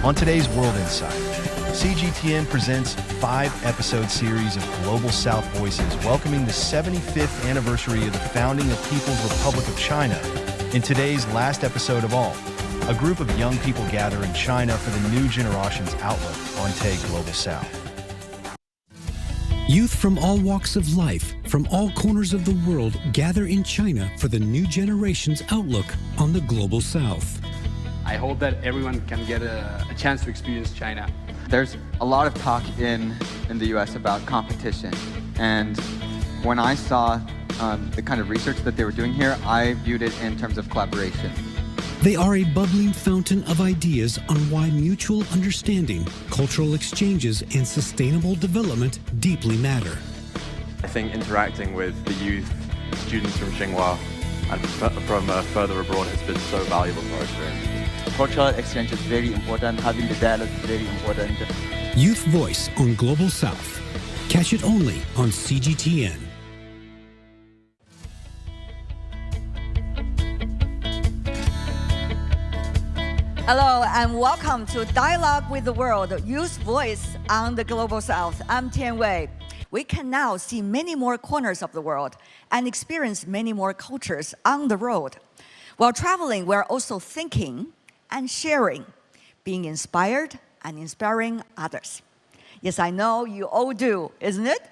On today's World Insight, CGTN presents 5-episode series of Global South Voices welcoming the 75th anniversary of the founding of People's Republic of China. In today's last episode of all, a group of young people gather in China for the new generation's outlook on Global South. Youth from all walks of life, from all corners of the world, gather in China for the new generation's outlook on the Global South. I hope that everyone can get a chance to experience China. There's a lot of talk in the US about competition. And when I saw the kind of research that they were doing here, I viewed it in terms of collaboration. They are a bubbling fountain of ideas on why mutual understanding, cultural exchanges, and sustainable development deeply matter. I think interacting with the youth, students from Tsinghua, and from further abroad has been so valuable for our experience. Cultural exchange is very important. Having the dialogue is very important. Youth Voice on Global South. Catch it only on CGTN. Hello and welcome to Dialogue with the World, Youth Voice on the Global South. I'm Tian. We can now see many more corners of the world and experience many more cultures on the road. While traveling, we're also thinking and sharing, being inspired and inspiring others. Yes, I know you all do, isn't it?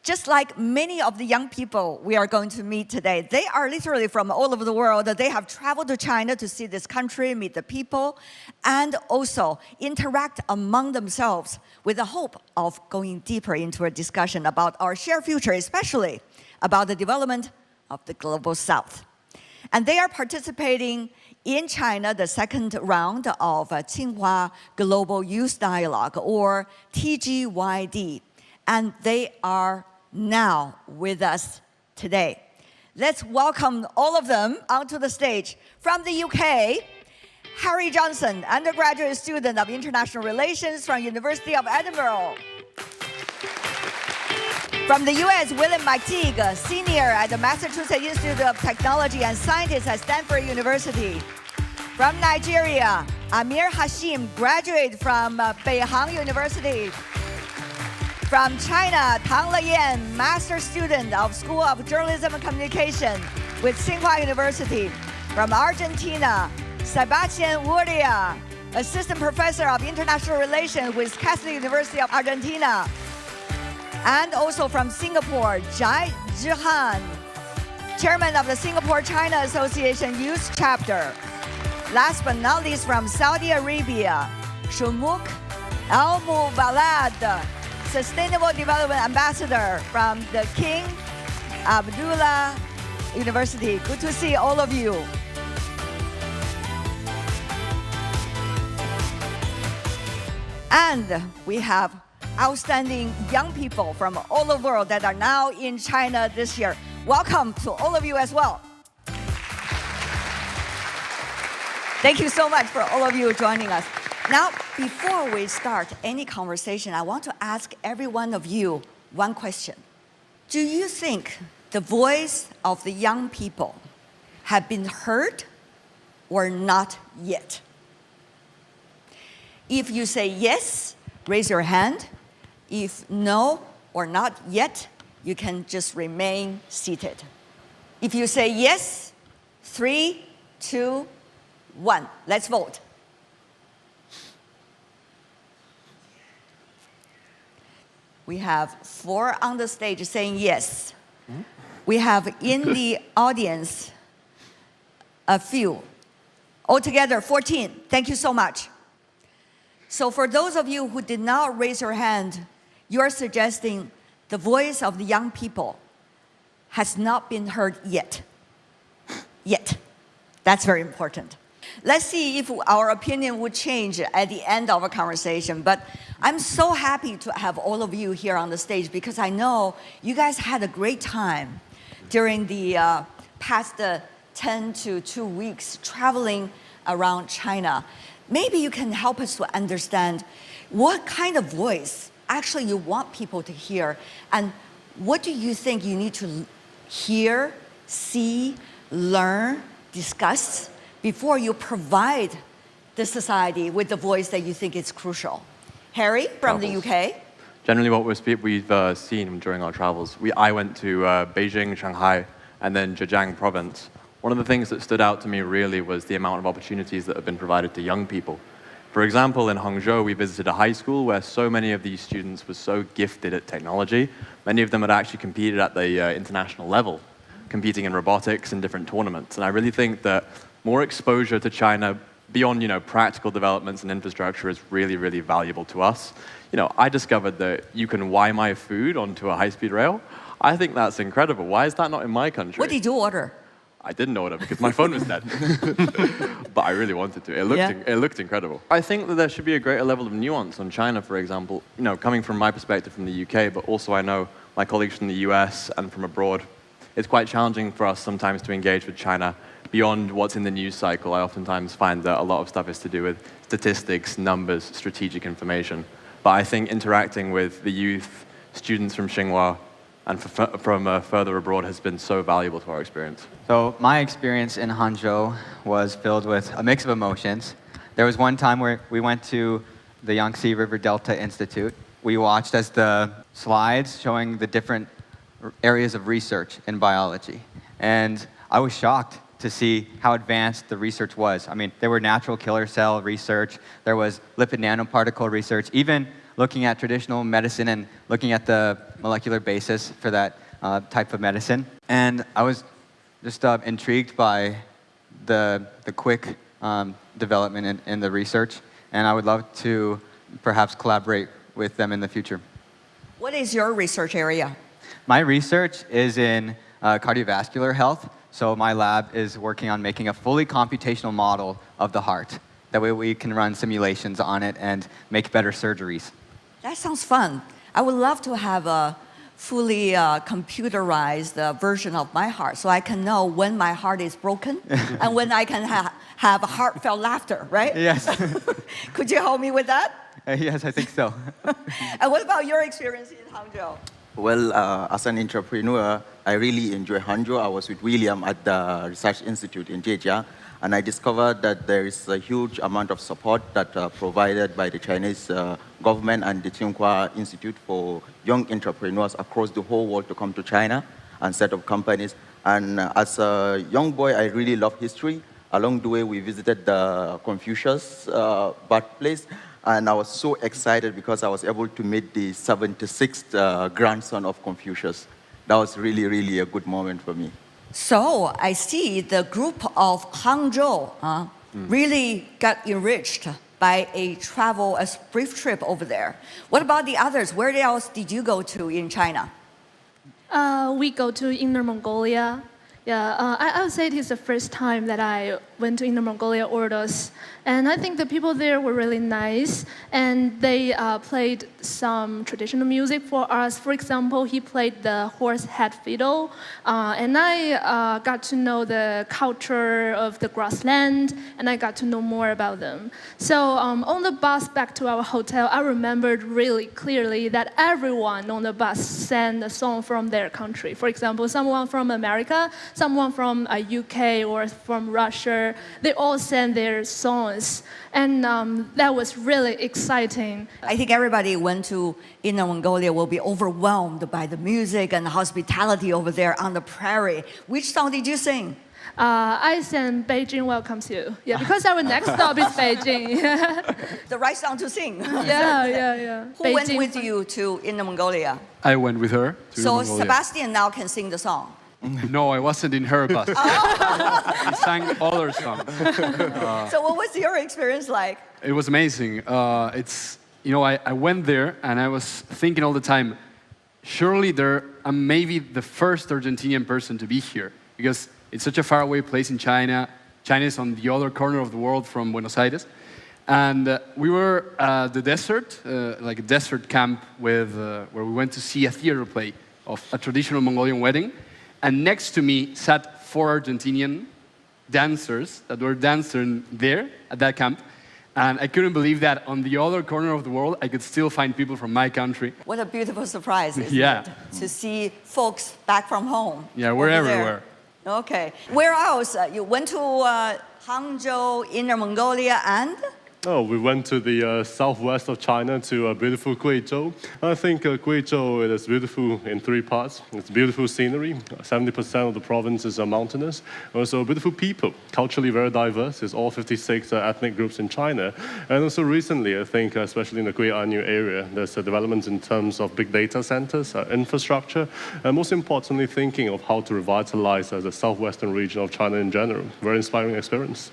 Just like many of the young people we are going to meet today, they are literally from all over the world. They have traveled to China to see this country, meet the people, and also interact among themselves with the hope of going deeper into a discussion about our shared future, especially about the development of the Global South. And they are participating in China, the second round of Tsinghua Global Youth Dialogue, or TGYD. And they are now with us today. Let's welcome all of them onto the stage. From the UK, Harry Johnson, undergraduate student of international relations from University of Edinburgh. From the US, William McTeague, senior at the Massachusetts Institute of Technology and Sciences at Stanford University. From Nigeria, Amir Hashim, graduate from Beihang University. From China, Tang Leyan, master student of School of Journalism and Communication with Tsinghua University. From Argentina, Sebastian Urria, assistant professor of international relations with Catholic University of Argentina. And also from Singapore, Jai Zhihan, chairman of the Singapore-China Association Youth Chapter. Last but not least, from Saudi Arabia, Shumuk Al-Mubalad, Sustainable Development Ambassador from the King Abdullah University. Good to see all of you. And we have outstanding young people from all over the world that are now in China this year. Welcome to all of you as well. Thank you so much for all of you joining us. Now, before we start any conversation, I want to ask every one of you one question. Do you think the voice of the young people have been heard or not yet? If you say yes, raise your hand. If no or not yet, you can just remain seated. If you say yes, 3, 2, 1, let's vote. We have 4 on the stage saying yes. We have in the audience a few. Altogether, 14. Thank you so much. So for those of you who did not raise your hand, you're suggesting the voice of the young people has not been heard yet. Yet. That's very important. Let's see if our opinion would change at the end of a conversation. But I'm so happy to have all of you here on the stage because I know you guys had a great time during the past 10 to 2 weeks traveling around China. maybe you can help us to understand what kind of voice actually you want people to hear, and what do you think you need to hear, see, learn, discuss before you provide the society with the voice that you think is crucial. Harry from the UK. Generally, what we've seen during our travels, I went to Beijing, Shanghai, and then Zhejiang province. One of the things that stood out to me really was the amount of opportunities that have been provided to young people. For example, in Hangzhou, we visited a high school where so many of these students were so gifted at technology. Many of them had actually competed at the international level, competing in robotics and different tournaments. And I really think that more exposure to China beyond, practical developments and infrastructure is really, really valuable to us. I discovered that you can Wi-Fi food onto a high-speed rail. I think that's incredible. Why is that not in my country? What did you order? I didn't order because my phone was dead. But I really wanted to. It looked incredible. I think that there should be a greater level of nuance on China, for example. Coming from my perspective from the UK, but also I know my colleagues from the US and from abroad, it's quite challenging for us sometimes to engage with China beyond what's in the news cycle. I oftentimes find that a lot of stuff is to do with statistics, numbers, strategic information. But I think interacting with the youth, students from Tsinghua, and from further abroad has been so valuable to our experience. So my experience in Hangzhou was filled with a mix of emotions. There was one time where we went to the Yangtze River Delta Institute. We watched as the slides showing the different areas of research in biology. And I was shocked to see how advanced the research was. I mean, there were natural killer cell research, there was lipid nanoparticle research, even looking at traditional medicine and looking at the molecular basis for that type of medicine. And I was just intrigued by the quick development in the research, and I would love to perhaps collaborate with them in the future. What is your research area? My research is in cardiovascular health, so my lab is working on making a fully computational model of the heart. That way we can run simulations on it and make better surgeries. That sounds fun. I would love to have a fully computerized version of my heart so I can know when my heart is broken and when I can have heartfelt laughter, right? Yes. Could you help me with that? Yes, I think so. And what about your experience in Hangzhou? Well, as an entrepreneur, I really enjoy Hangzhou. I was with William at the Research Institute in Zhejiang, and I discovered that there is a huge amount of support that provided by the Chinese government and the Tsinghua Institute for young entrepreneurs across the whole world to come to China and set up companies. And as a young boy, I really love history. Along the way, we visited the Confucius birthplace, and I was so excited because I was able to meet the 76th grandson of Confucius. That was really, really a good moment for me. So I see the group of Hangzhou really got enriched by a brief trip over there. What about the others? Where else did you go to in China? We go to Inner Mongolia. Yeah, I would say it is the first time that I went to Inner Mongolia, Ordos. And I think the people there were really nice. And they played some traditional music for us. For example, he played the horse head fiddle. And I got to know the culture of the grassland. And I got to know more about them. So on the bus back to our hotel, I remembered really clearly that everyone on the bus sang a song from their country. For example, someone from America, someone from UK or from Russia, they all sang their songs. And that was really exciting. I think everybody who went to Inner Mongolia will be overwhelmed by the music and the hospitality over there on the prairie. Which song did you sing? I sang Beijing Welcomes You. Yeah, because our next stop is Beijing. The right song to sing. Yeah. Who went with you to Inner Mongolia? I went with her to So Mongolia. Sebastian now can sing the song. No, I wasn't in her bus. He sang other songs. So what was your experience like? It was amazing. I went there and I was thinking all the time, surely I'm maybe the first Argentinian person to be here because it's such a faraway place in China. China is on the other corner of the world from Buenos Aires. And we were at the desert, like a desert camp where we went to see a theater play of a traditional Mongolian wedding. And next to me sat 4 Argentinian dancers that were dancing there at that camp. And I couldn't believe that on the other corner of the world, I could still find people from my country. What a beautiful surprise, isn't Yeah. it? To see folks back from home. Yeah, we're over there. everywhere. Okay. Where else? You went to Hangzhou, Inner Mongolia, and? Oh, we went to the southwest of China to beautiful Guizhou. I think Guizhou is beautiful in three parts. It's beautiful scenery. 70% of the province is mountainous. Also beautiful people, culturally very diverse. It's all 56 ethnic groups in China. And also recently, I think, especially in the Guianyu area, there's developments in terms of big data centers, infrastructure, and most importantly, thinking of how to revitalize the southwestern region of China in general. Very inspiring experience.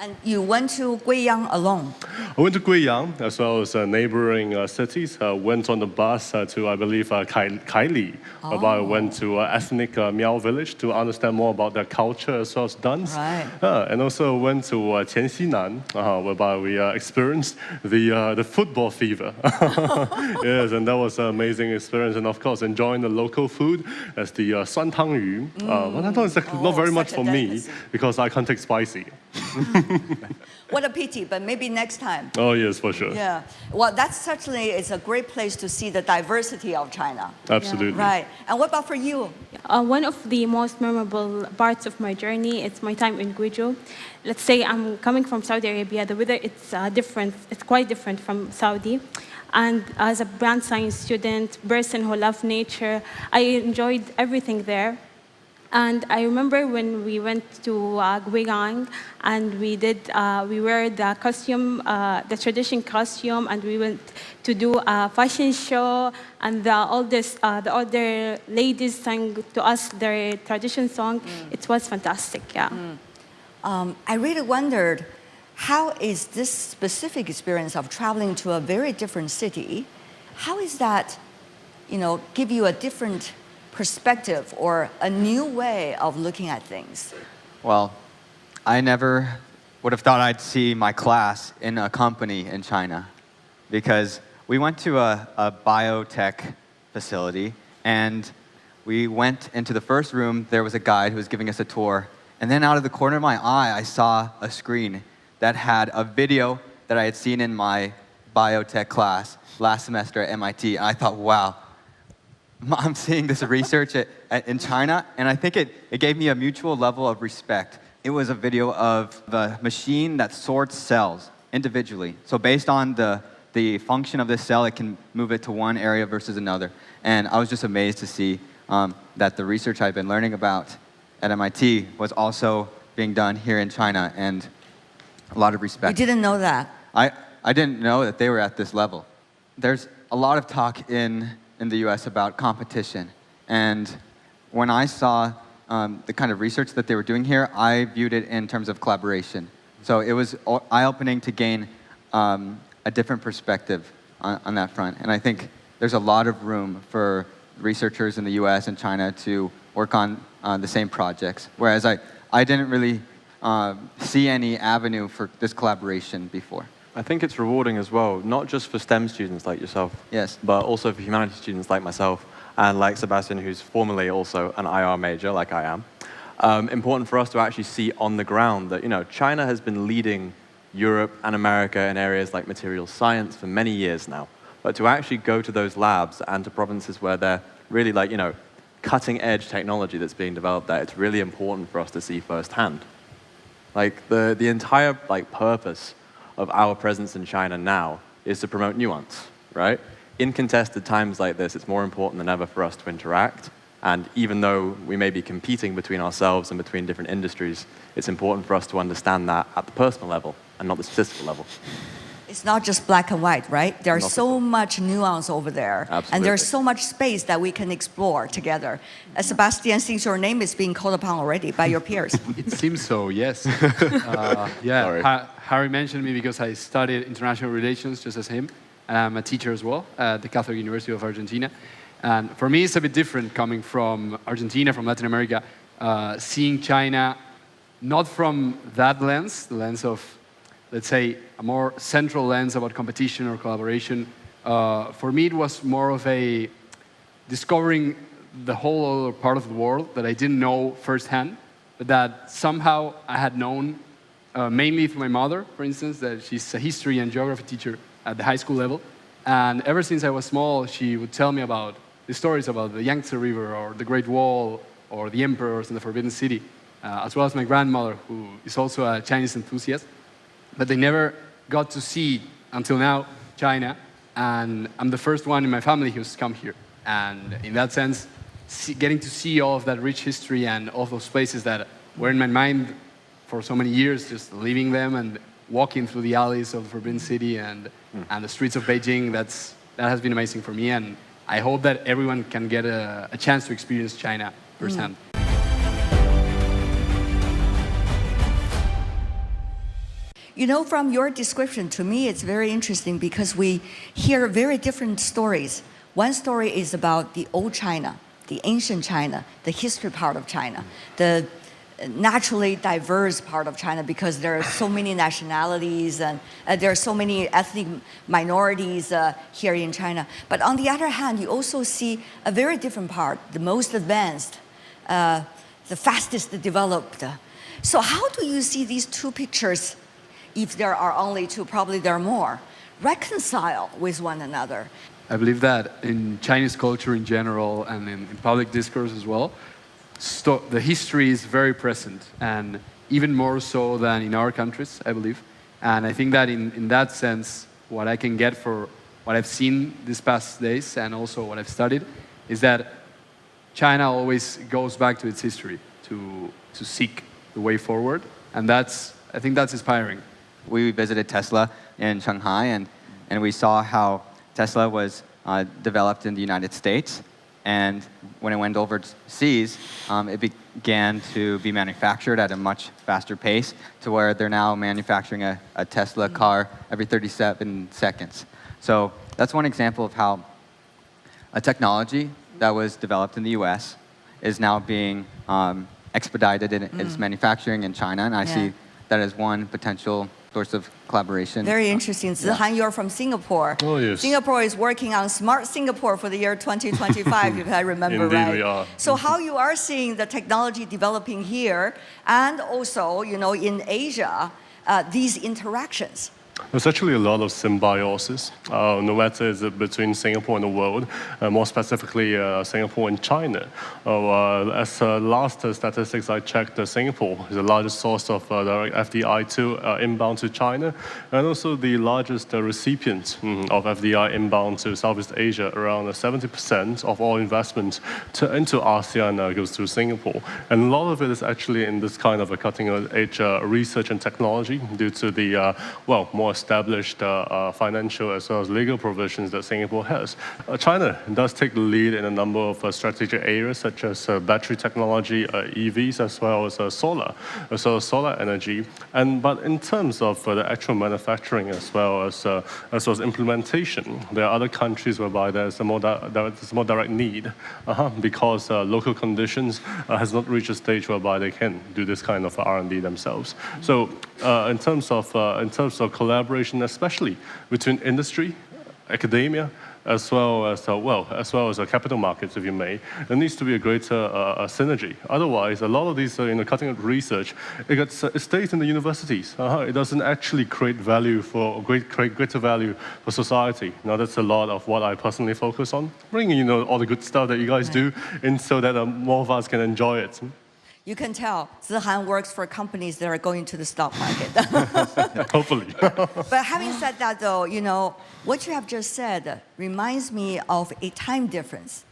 And you went to Guiyang alone. I went to Guiyang as well as neighboring cities. Went on the bus to, I believe, Kaili. Whereby I went to ethnic Miao village to understand more about their culture as well as dance. Right. And also went to Tian, whereby we experienced the football fever. Yes, and that was an amazing experience. And of course, enjoying the local food as the suan tang yu. But I thought it's not very much such a for me delicacy. because I can't take spicy. What a pity, but maybe next time. Oh yes, for sure. Yeah. Well, that certainly is a great place to see the diversity of China. Absolutely. Right. And what about for you? One of the most memorable parts of my journey is my time in Guizhou. Let's say I'm coming from Saudi Arabia. The weather it's different. It's quite different from Saudi. And as a brand science student, person who loves nature, I enjoyed everything there. And I remember when we went to Guiyang and we wear the costume, the tradition costume, and we went to do a fashion show, and the older ladies sang to us their tradition song. It was fantastic, yeah. I really wondered, how is this specific experience of traveling to a very different city, how is that, give you a different perspective or a new way of looking at things? Well, I never would have thought I'd see my class in a company in China because we went to a biotech facility and we went into the first room. There was a guide who was giving us a tour. And then out of the corner of my eye, I saw a screen that had a video that I had seen in my biotech class last semester at MIT. And I thought, wow, I'm seeing this research in China, and I think it gave me a mutual level of respect. It was a video of the machine that sorts cells individually. So based on the function of this cell, it can move it to one area versus another. And I was just amazed to see that the research I've been learning about at MIT was also being done here in China, and a lot of respect. You didn't know that? I didn't know that they were at this level. There's a lot of talk in the US about competition. And when I saw the kind of research that they were doing here, I viewed it in terms of collaboration. So it was eye-opening to gain a different perspective on that front. And I think there's a lot of room for researchers in the US and China to work on the same projects. Whereas I didn't really see any avenue for this collaboration before. I think it's rewarding as well, not just for STEM students like yourself, yes, but also for humanities students like myself and like Sebastian, who's formerly also an IR major like I am. Important for us to actually see on the ground that China has been leading Europe and America in areas like materials science for many years now. But to actually go to those labs and to provinces where they're really cutting edge technology that's being developed there, it's really important for us to see firsthand. Like the entire purpose of our presence in China now is to promote nuance, right? In contested times like this, it's more important than ever for us to interact. And even though we may be competing between ourselves and between different industries, it's important for us to understand that at the personal level and not the statistical level. It's not just black and white, right? There's so much nuance over there. Absolutely. And there's so much space that we can explore together. Sebastian, since your name is being called upon already by your peers. It seems so, yes. Harry mentioned me because I studied international relations just as him. And I'm a teacher as well at the Catholic University of Argentina. And for me, it's a bit different coming from Argentina, from Latin America, seeing China not from that lens, the lens of, let's say, a more central lens about competition or collaboration. For me, it was more of a discovering the whole other part of the world that I didn't know firsthand, but that somehow I had known mainly through my mother, for instance, that she's a history and geography teacher at the high school level. And ever since I was small, she would tell me about the stories about the Yangtze River or the Great Wall or the emperors in the Forbidden City, as well as my grandmother, who is also a Chinese enthusiast. But they never got to see, until now, China. And I'm the first one in my family who's come here. And in that sense, getting to see all of that rich history and all of those places that were in my mind for so many years, just leaving them and walking through the alleys of the Forbidden City and the streets of Beijing, that has been amazing for me. And I hope that everyone can get a chance to experience China firsthand. You know, from your description, to me, it's very interesting because we hear very different stories. One story is about the old China, the ancient China, the history part of China, the naturally diverse part of China because there are so many nationalities and there are so many ethnic minorities here in China. But on the other hand, you also see a very different part, the most advanced, the fastest developed. So how do you see these two pictures, if there are only two, probably there are more, reconcile with one another? I believe that in Chinese culture in general and in public discourse as well, the history is very present, and even more so than in our countries, I believe. And I think that in that sense, what I can get for what I've seen these past days and also what I've studied is that China always goes back to its history to seek the way forward. And I think that's inspiring. We visited Tesla in Shanghai, and we saw how Tesla was developed in the United States. And when it went overseas, it began to be manufactured at a much faster pace to where they're now manufacturing a Tesla car every 37 seconds. So that's one example of how a technology that was developed in the US is now being expedited in its manufacturing in China. And I see that as one potential source of collaboration. Very interesting. Zihan, you're from Singapore. Oh, yes. Singapore is working on Smart Singapore for the year 2025, if I remember Indeed right. we are. So how you are seeing the technology developing here and also, you know, in Asia, these interactions? There's actually a lot of symbiosis, no matter is it between Singapore and the world, more specifically Singapore and China. As last statistics I checked, Singapore is the largest source of direct FDI inbound to China, and also the largest recipient of FDI inbound to Southeast Asia. Around 70% of all investment into ASEAN goes through Singapore. And a lot of it is actually in this kind of a cutting-edge research and technology due to the, more established financial as well as legal provisions that Singapore has. China does take the lead in a number of strategic areas such as battery technology, EVs, as well as solar energy. But in terms of the actual manufacturing as well as implementation, there are other countries whereby there's a more direct need because local conditions has not reached a stage whereby they can do this kind of R&D themselves. So in terms of collaboration, especially between industry, academia, as well as capital markets, if you may, there needs to be a greater synergy. Otherwise, a lot of these cutting-edge research, it stays in the universities. It doesn't actually create greater value for society. Now, that's a lot of what I personally focus on, bringing all the good stuff that you guys do in so that more of us can enjoy it. You can tell Zihan works for companies that are going to the stock market. Hopefully. But having said that, though, what you have just said reminds me of a time difference.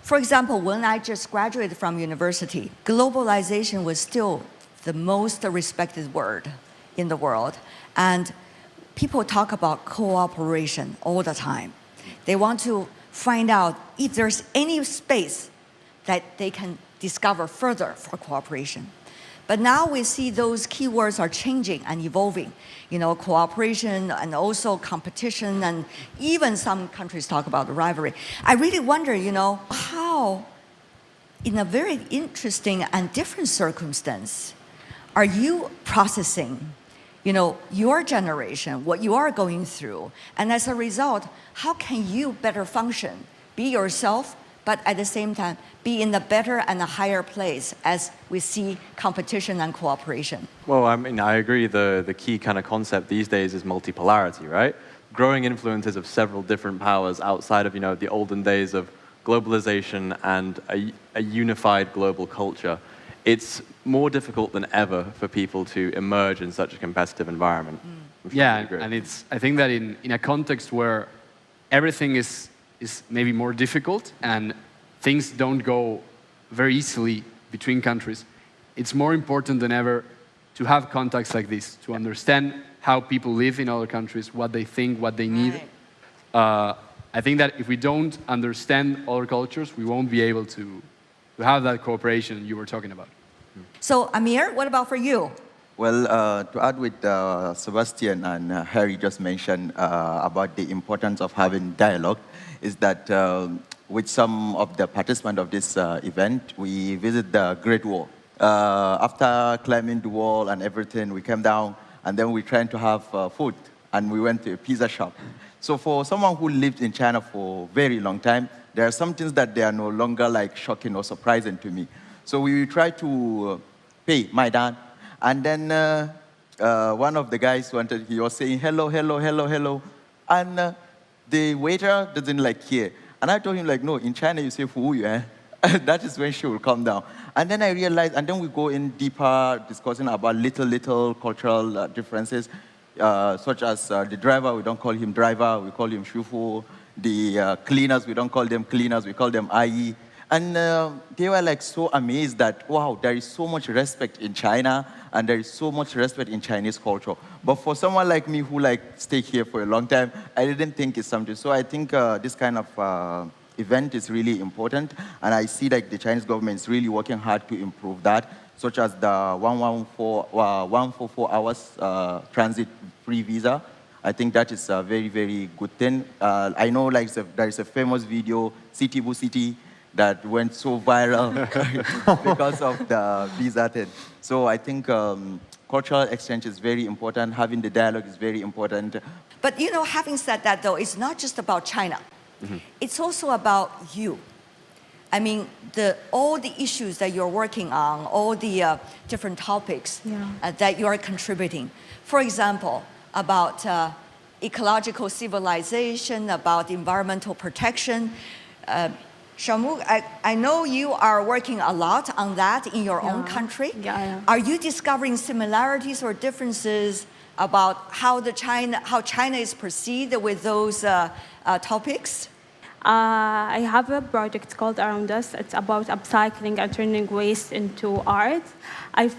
For example, when I just graduated from university, globalization was still the most respected word in the world. And people talk about cooperation all the time. They want to find out if there's any space that they can discover further for cooperation. But now we see those keywords are changing and evolving. Cooperation and also competition, and even some countries talk about rivalry. I really wonder, how, in a very interesting and different circumstance, are you processing, your generation, what you are going through, and as a result, how can you better function, be yourself, but at the same time, be in a better and a higher place as we see competition and cooperation. Well, I mean, I agree. The key kind of concept these days is multipolarity, right? Growing influences of several different powers outside of, the olden days of globalization and a unified global culture. It's more difficult than ever for people to emerge in such a competitive environment. Yeah, and I think that in a context where everything is maybe more difficult and things don't go very easily between countries, it's more important than ever to have contacts like this, to understand how people live in other countries, what they think, what they need. Right. I think that if we don't understand other cultures, we won't be able to have that cooperation you were talking about. So, Amir, what about for you? Well, to add with Sebastian and Harry just mentioned about the importance of having dialogue, is that with some of the participants of this event, we visit the Great Wall. After climbing the wall and everything, we came down, and then we tried to have food, and we went to a pizza shop. So for someone who lived in China for a very long time, there are some things that they are no longer like shocking or surprising to me. So we tried to pay my dad, and then one of the guys he was saying hello, hello, hello, hello, and the waiter doesn't like hear. And I told him like, no, in China you say fu yu, eh? That is when she will come down. And then I realized, and then we go in deeper discussing about little cultural differences, such as the driver, we don't call him driver, we call him shufu. The cleaners, we don't call them cleaners, we call them ai. And they were like so amazed that, wow, there is so much respect in China and there is so much respect in Chinese culture. But for someone like me who like stay here for a long time, I didn't think it's something. So I think this kind of event is really important. And I see like the Chinese government is really working hard to improve that, such as the 144 hours transit-free visa. I think that is a very, very good thing. I know like there is a famous video, City Bu City, that went so viral because of the visa thing. So I think cultural exchange is very important. Having the dialogue is very important. But having said that though, it's not just about China. Mm-hmm. It's also about you. I mean, all the issues that you're working on, all the different topics that you are contributing. For example, about ecological civilization, about environmental protection. Shamu, I know you are working a lot on that in your own country. Yeah. Are you discovering similarities or differences about how China is perceived with those topics? I have a project called Around Us. It's about upcycling and turning waste into art. I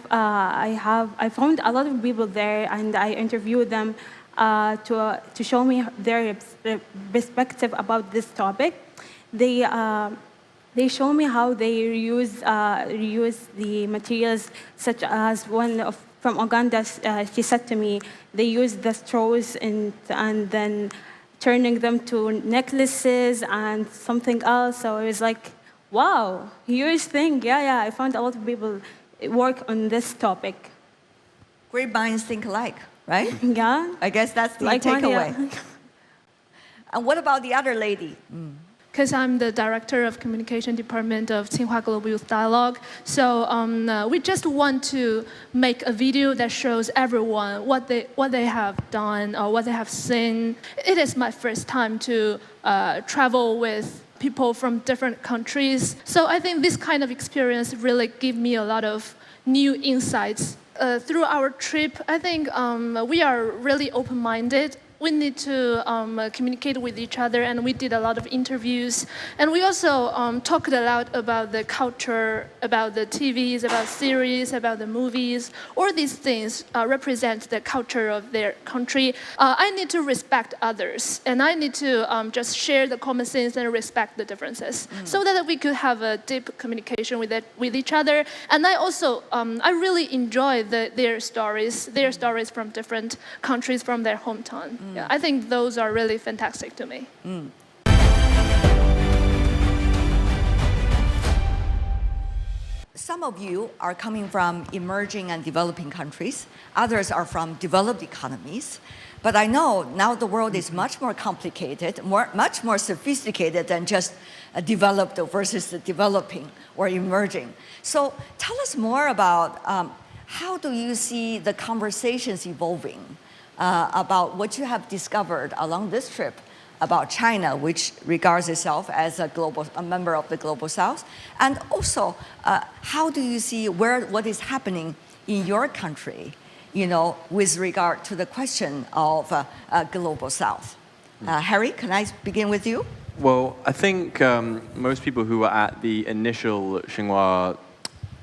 found a lot of people there, and I interviewed them to show me their perspective about this topic. They show me how they reuse the materials, such as from Uganda. She said to me, they use the straws and then turning them to necklaces and something else. So it was like, wow, huge thing. Yeah, I found a lot of people work on this topic. Great minds think alike, right? Yeah. I guess that's the takeaway. And what about the other lady? Because I'm the director of communication department of Tsinghua Global Youth Dialogue. So we just want to make a video that shows everyone what they have done or what they have seen. It is my first time to travel with people from different countries. So I think this kind of experience really gave me a lot of new insights. Through our trip, I think we are really open-minded. We need to communicate with each other, and we did a lot of interviews. And we also talked a lot about the culture, about the TVs, about series, about the movies. All these things represent the culture of their country. I need to respect others, and I need to just share the common sense and respect the differences, so that we could have a deep communication with each other. And I also, I really enjoy their stories from different countries, from their hometown. Yeah, I think those are really fantastic to me. Some of you are coming from emerging and developing countries. Others are from developed economies. But I know now the world is much more complicated, much more sophisticated than just developed versus developing or emerging. So tell us more about how do you see the conversations evolving about what you have discovered along this trip about China, which regards itself as a member of the Global South, and also how do you see what is happening in your country, with regard to the question of Global South? Harry, can I begin with you? Well, I think most people who were at the initial Tsinghua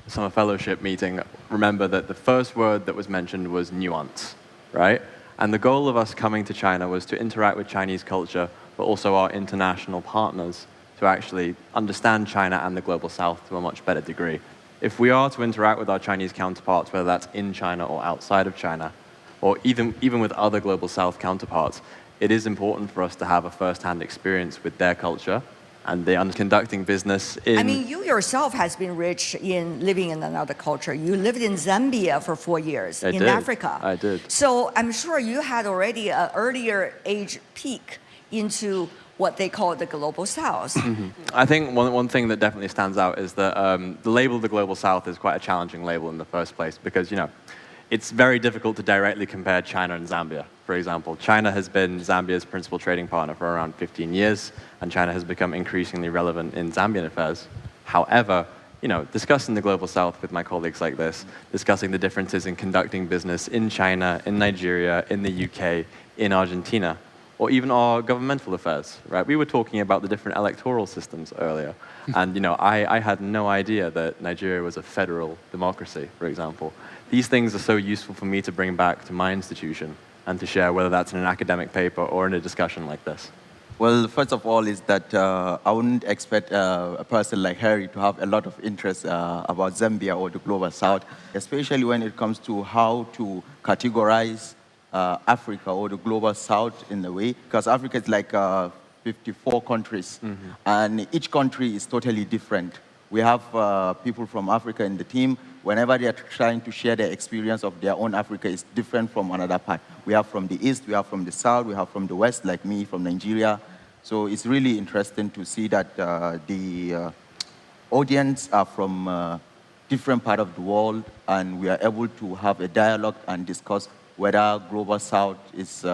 Summer Fellowship meeting remember that the first word that was mentioned was nuance, right? And the goal of us coming to China was to interact with Chinese culture, but also our international partners to actually understand China and the Global South to a much better degree. If we are to interact with our Chinese counterparts, whether that's in China or outside of China, or even with other Global South counterparts, it is important for us to have a first-hand experience with their culture and they are conducting business in... I mean, you yourself has been rich in living in another culture. You lived in Zambia for 4 years in Africa. I did. So I'm sure you had already an earlier age peek into what they call the Global South. I think one thing that definitely stands out is that the label of the Global South is quite a challenging label in the first place because, it's very difficult to directly compare China and Zambia. For example, China has been Zambia's principal trading partner for around 15 years, and China has become increasingly relevant in Zambian affairs. However, discussing the Global South with my colleagues like this, discussing the differences in conducting business in China, in Nigeria, in the UK, in Argentina, or even our governmental affairs, right? We were talking about the different electoral systems earlier. And, I had no idea that Nigeria was a federal democracy, for example. These things are so useful for me to bring back to my institution and to share, whether that's in an academic paper or in a discussion like this. Well, first of all, is that I wouldn't expect a person like Harry to have a lot of interest about Zambia or the Global South, especially when it comes to how to categorize Africa or the Global South in a way, because Africa is like 54 countries, and each country is totally different. We have people from Africa in the team. Whenever they are trying to share their experience of their own Africa, is different from another part. We have from the East, we have from the South, we have from the West, like me, from Nigeria. So it's really interesting to see that the audience are from different part of the world, and we are able to have a dialogue and discuss whether Global South is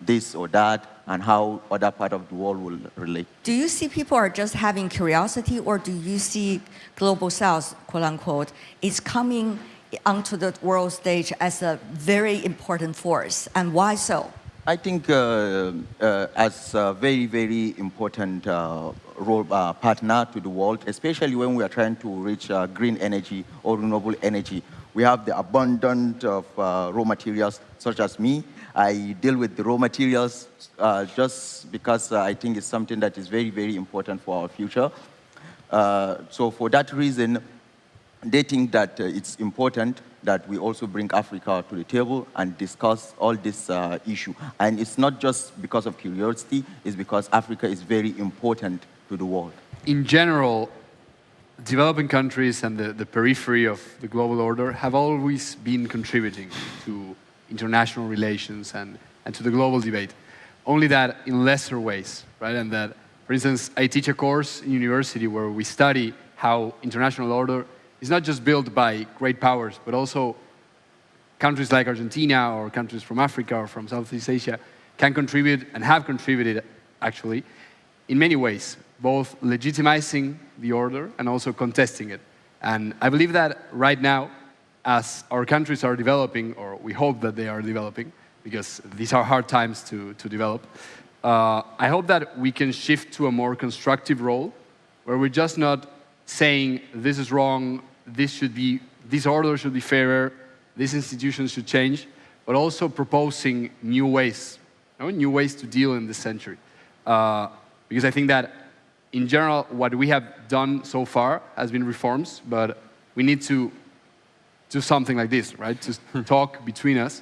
this or that, and how other part of the world will relate. Do you see people are just having curiosity, or do you see Global South, quote unquote, is coming onto the world stage as a very important force, and why so? I think as a very, very important role partner to the world, especially when we are trying to reach green energy or renewable energy. We have the abundance of raw materials, such as me. I deal with the raw materials just because I think it's something that is very, very important for our future. So for that reason, they think that it's important that we also bring Africa to the table and discuss all this issue. And it's not just because of curiosity, it's because Africa is very important to the world. In general, developing countries and the periphery of the global order have always been contributing to international relations and to the global debate. Only that in lesser ways, right? And that, for instance, I teach a course in university where we study how international order is not just built by great powers, but also countries like Argentina or countries from Africa or from Southeast Asia can contribute and have contributed, actually, in many ways, both legitimizing the order and also contesting it. And I believe that right now, as our countries are developing, or we hope that they are developing, because these are hard times to develop, I hope that we can shift to a more constructive role, where we're just not saying this is wrong, this order should be fairer, these institutions should change, but also proposing new ways, new ways to deal in this century. Because I think that, in general, what we have done so far has been reforms, but we need to do something like this, right? To talk between us,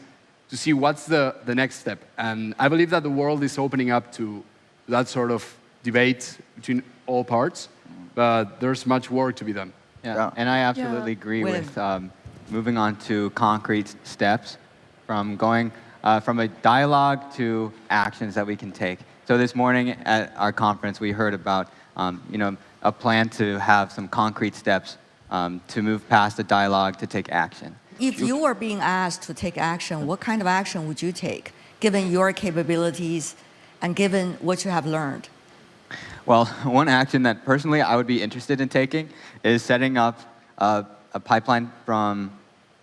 to see what's the next step. And I believe that the world is opening up to that sort of debate between all parts, but there's much work to be done. Yeah. And I absolutely agree with moving on to concrete steps from going. from a dialogue to actions that we can take. So this morning at our conference, we heard about a plan to have some concrete steps to move past the dialogue to take action. If you were being asked to take action, what kind of action would you take, given your capabilities and given what you have learned? Well, one action that personally I would be interested in taking is setting up a pipeline from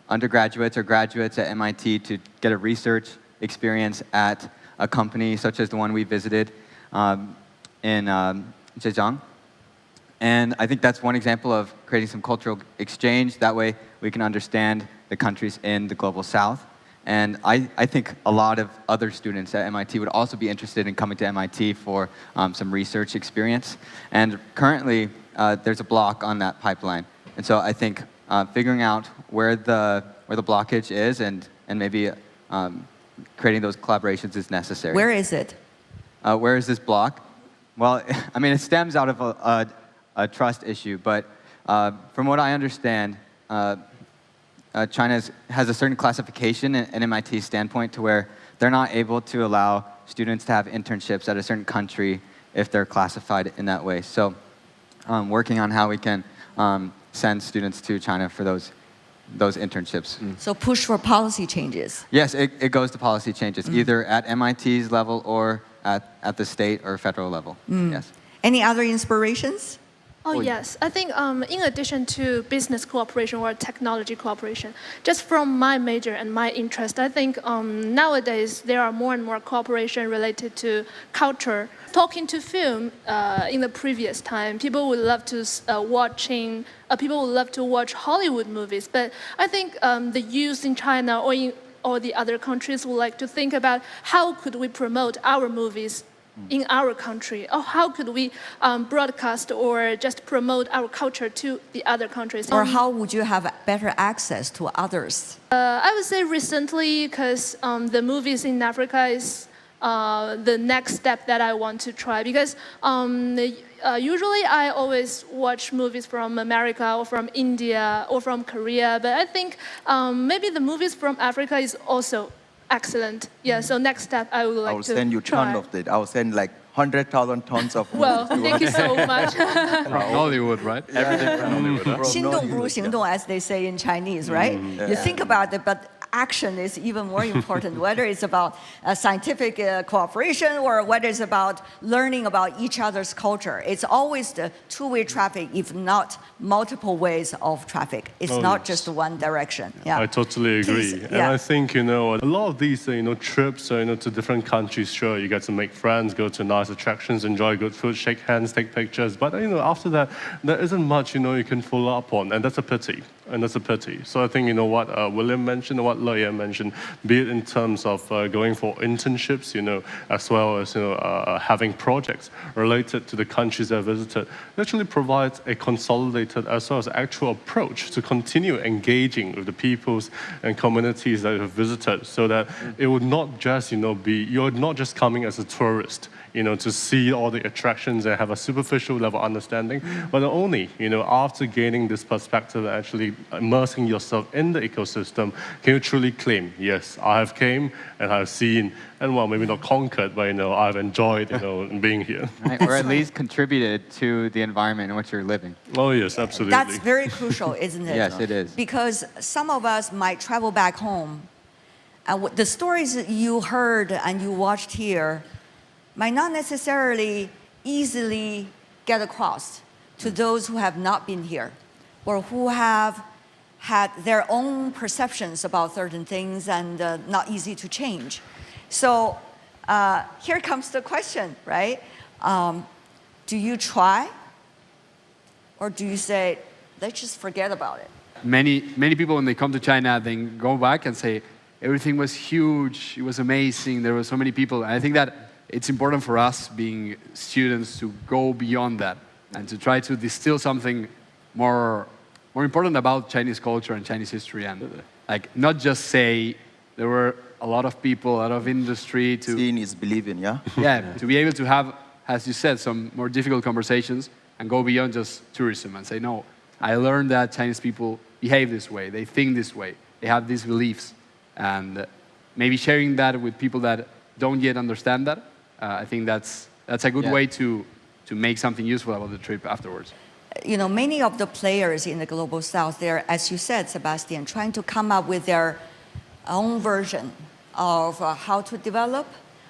undergraduates or graduates at MIT to get a research experience at a company such as the one we visited in Zhejiang. And I think that's one example of creating some cultural exchange. That way we can understand the countries in the global south. And I think a lot of other students at MIT would also be interested in coming to MIT for some research experience. And currently, there's a block on that pipeline. And so I think figuring out where the blockage is and maybe creating those collaborations is necessary. Where is it? Where is this block? Well, I mean, it stems out of a trust issue, but from what I understand, China has a certain classification in MIT's standpoint to where they're not able to allow students to have internships at a certain country if they're classified in that way. So working on how we can send students to China for those internships. So push for policy changes. Yes, it goes to policy changes, either at MIT's level or at the state or federal level. Yes. Any other inspirations? Oh, yes. I think in addition to business cooperation or technology cooperation, just from my major and my interest, I think nowadays there are more and more cooperation related to culture. Talking to film in the previous time, people would love to people would love to watch Hollywood movies, but I think the youth in China or in all the other countries would like to think about how could we promote our movies in our country, or how could we broadcast or just promote our culture to the other countries? Or how would you have better access to others? I would say recently, because the movies in Africa is the next step that I want to try. Because usually I always watch movies from America or from India or from Korea, but I think maybe the movies from Africa is also excellent. Yeah, so next step I would like to try. I will send you tons of it. I will send like 100,000 tons of Well, thank you so much. From Hollywood, right? Everything from Hollywood. Huh? 心动不如行动, as they say in Chinese, right? You think about it, but action is even more important, whether it's about scientific cooperation or whether it's about learning about each other's culture. It's always the two-way traffic, if not multiple ways of traffic. It's not just one direction. Yeah. I totally agree. Please, And I think, a lot of these, trips, to different countries, sure, you get to make friends, go to nice attractions, enjoy good food, shake hands, take pictures. But, after that, there isn't much, you can follow up on. And that's a pity. So I think, what William mentioned, what Loya mentioned, be it in terms of going for internships, as well as, having projects related to the countries they visited, it actually provides a consolidated as well as actual approach to continue engaging with the peoples and communities that you have visited, so that it would not just, you're not just coming as a tourist, to see all the attractions and have a superficial level understanding, but only, after gaining this perspective and actually immersing yourself in the ecosystem, can you truly claim, yes, I have came and I've seen, and well, maybe not conquered, but I've enjoyed, being here. Right, or at least contributed to the environment in which you're living. Oh yes, absolutely. That's very crucial, isn't it? Yes, it is. Because some of us might travel back home, and the stories that you heard and you watched here might not necessarily easily get across to those who have not been here or who have had their own perceptions about certain things and not easy to change. So here comes the question, right? Do you try, or do you say, let's just forget about it? Many people, when they come to China, then go back and say, everything was huge, it was amazing, there were so many people. And I think that it's important for us, being students, to go beyond that and to try to distill something more important about Chinese culture and Chinese history, and not just say there were a lot of people, a lot of industry. Seeing is believing, yeah? Yeah, to be able to have, as you said, some more difficult conversations and go beyond just tourism and say, no, I learned that Chinese people behave this way, they think this way, they have these beliefs, and maybe sharing that with people that don't yet understand that, I think that's a good way to make something useful about the trip afterwards. You know, many of the players in the Global South, they're, as you said, Sebastian, trying to come up with their own version of how to develop,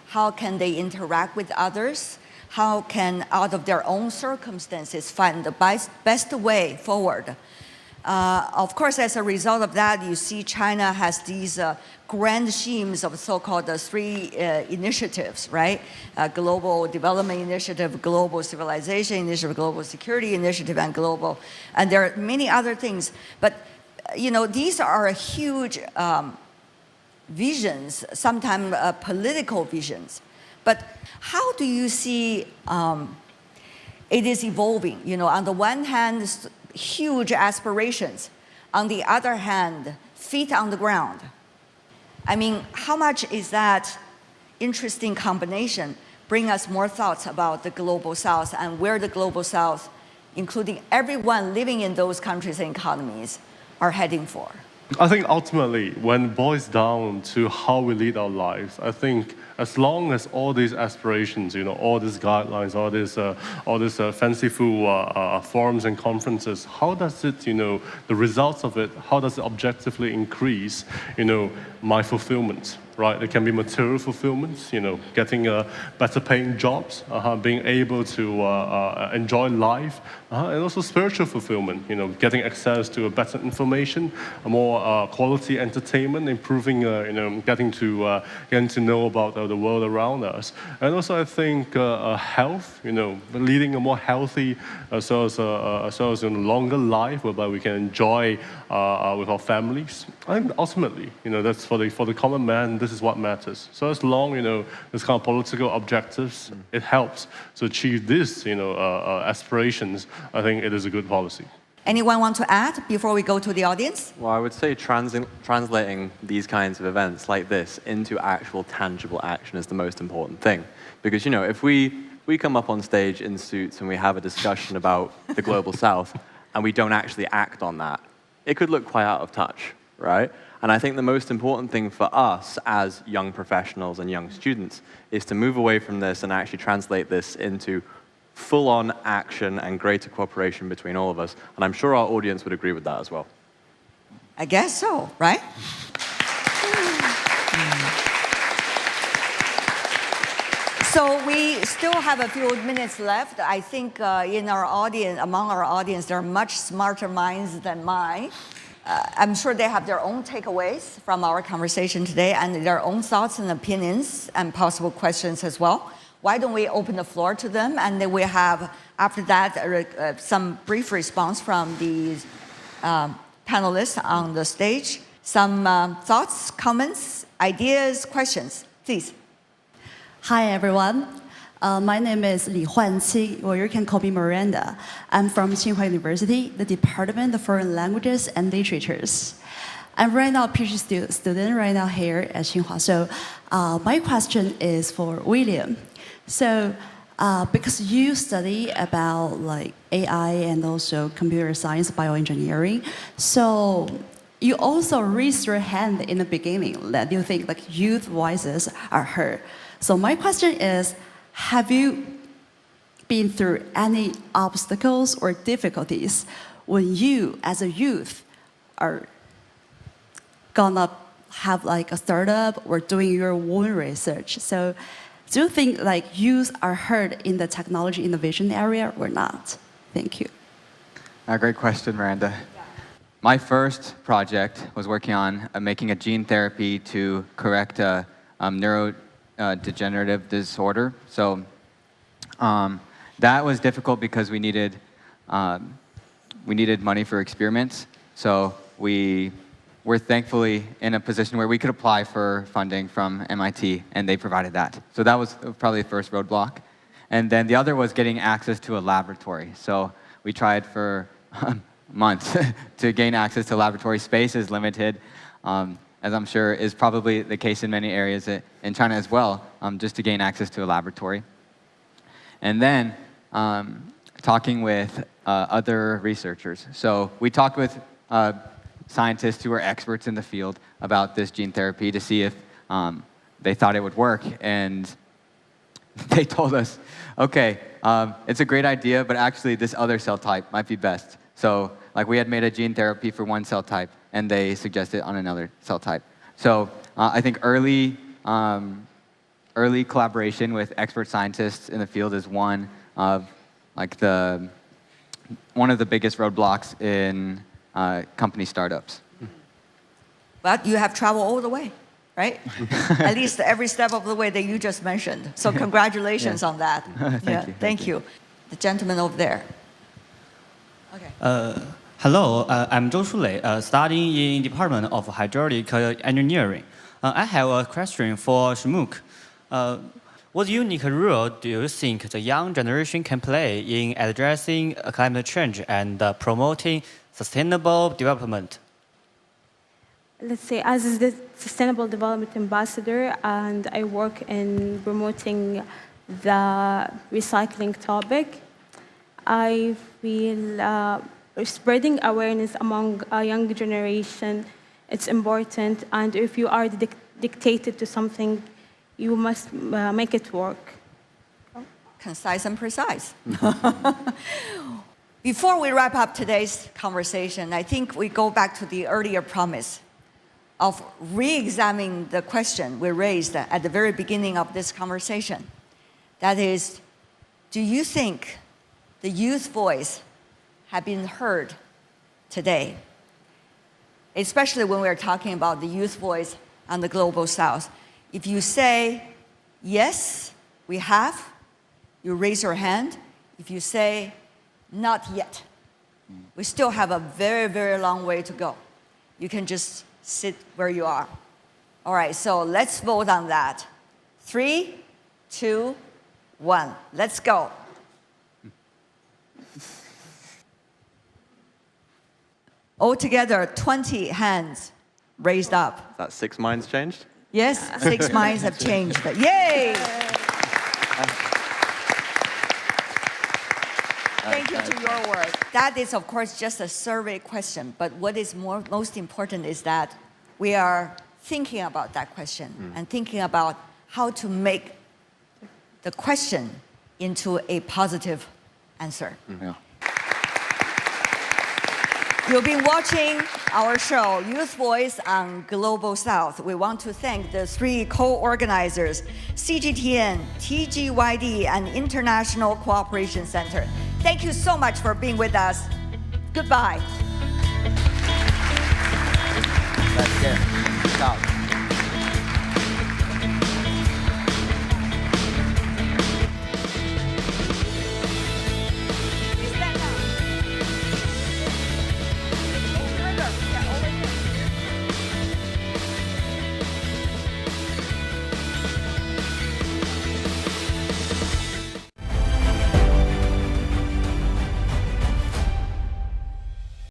how can they interact with others, how can, out of their own circumstances, find the best way forward. Of course, as a result of that, you see China has these grand schemes of so-called three initiatives, right? Global Development Initiative, Global Civilization Initiative, Global Security Initiative, and Global, and there are many other things. But, you know, these are huge visions, sometimes political visions. But how do you see it is evolving? You know, on the one hand, huge aspirations. On the other hand, feet on the ground. I mean, how much is that interesting combination bring us more thoughts about the Global South and where the Global South, including everyone living in those countries and economies, are heading for? I think ultimately, when it boils down to how we lead our lives, I think as long as all these aspirations, you know, all these guidelines, all these fanciful forums and conferences, how does it, you know, the results of it, how does it objectively increase, you know, my fulfillment? Right, it can be material fulfillment, you know, getting better paying jobs, being able to enjoy life, and also spiritual fulfillment, you know, getting access to a better information, a more quality entertainment, improving, you know, getting to know about the world around us, and also I think health, you know, leading a more healthy, as well as a longer life, whereby we can enjoy with our families. And ultimately, you know, that's for the common man. This is what matters. So as long, you know, this kind of political objectives, it helps to achieve this, you know, aspirations. I think it is a good policy. Anyone want to add before we go to the audience? Well, I would say translating these kinds of events like this into actual tangible action is the most important thing. Because, you know, if we come up on stage in suits and we have a discussion about the Global South and we don't actually act on that, it could look quite out of touch, right? And I think the most important thing for us as young professionals and young students is to move away from this and actually translate this into full-on action and greater cooperation between all of us. And I'm sure our audience would agree with that as well. I guess so, right? So we still have a few minutes left. I think in our audience, among our audience, there are much smarter minds than mine. I'm sure they have their own takeaways from our conversation today and their own thoughts and opinions and possible questions as well. Why don't we open the floor to them, and then we have, after that, some brief response from the panelists on the stage. Some thoughts, comments, ideas, questions, please. Hi, everyone. My name is Li Huanqi, or you can call me Miranda. I'm from Tsinghua University, the Department of Foreign Languages and Literatures. I'm right now a PhD student right now here at Tsinghua. So my question is for William. So because you study about like AI and also computer science, bioengineering, so you also raised your hand in the beginning that you think like youth voices are heard. So my question is, have you been through any obstacles or difficulties when you, as a youth, are gonna have like a startup or doing your own research? So do you think like youth are heard in the technology innovation area or not? Thank you. Great question, Miranda. My first project was working on making a gene therapy to correct a neurodegenerative disorder. So that was difficult because we needed money for experiments. So we were thankfully in a position where we could apply for funding from MIT, and they provided that. So that was probably the first roadblock. And then the other was getting access to a laboratory. So we tried for months to gain access to laboratory. Space is limited, as I'm sure is probably the case in many areas in China as well, just to gain access to a laboratory. And then talking with other researchers. So we talked with scientists who are experts in the field about this gene therapy to see if they thought it would work, and they told us, okay, it's a great idea, but actually this other cell type might be best. So like we had made a gene therapy for one cell type, and they suggested on another cell type. So I think early collaboration with expert scientists in the field is one of the biggest roadblocks in company startups. But you have traveled all the way, right? At least every step of the way that you just mentioned. So congratulations on that. Thank you. The gentleman over there. Okay. Hello, I'm Zhou Shulei, studying in Department of Hydraulic Engineering. I have a question for Shmuk. What unique role do you think the young generation can play in addressing climate change and promoting sustainable development? Let's say, as the Sustainable Development Ambassador, and I work in promoting the recycling topic, I feel spreading awareness among a young generation, it's important, and if you are dictated to something, you must make it work. Concise and precise. Before we wrap up today's conversation, I think we go back to the earlier promise of re-examining the question we raised at the very beginning of this conversation. That is, do you think the youth voice has been heard today? Especially when we're talking about the youth voice on the Global South. If you say, yes, we have, you raise your hand. If you say, not yet, we still have a very, very long way to go. You can just sit where you are. All right, so let's vote on that. 3, 2, 1, let's go. Altogether, 20 hands raised up. That's 6 minds changed? Yes, 6 minds have changed. Yay! Thank you to your work. That is, of course, just a survey question, but what is most important is that we are thinking about that question and thinking about how to make the question into a positive answer. You've been watching our show, Youth Voice on Global South. We want to thank the 3 co-organizers, CGTN, TGYD, and International Cooperation Center. Thank you so much for being with us. Goodbye. That's it. Ciao.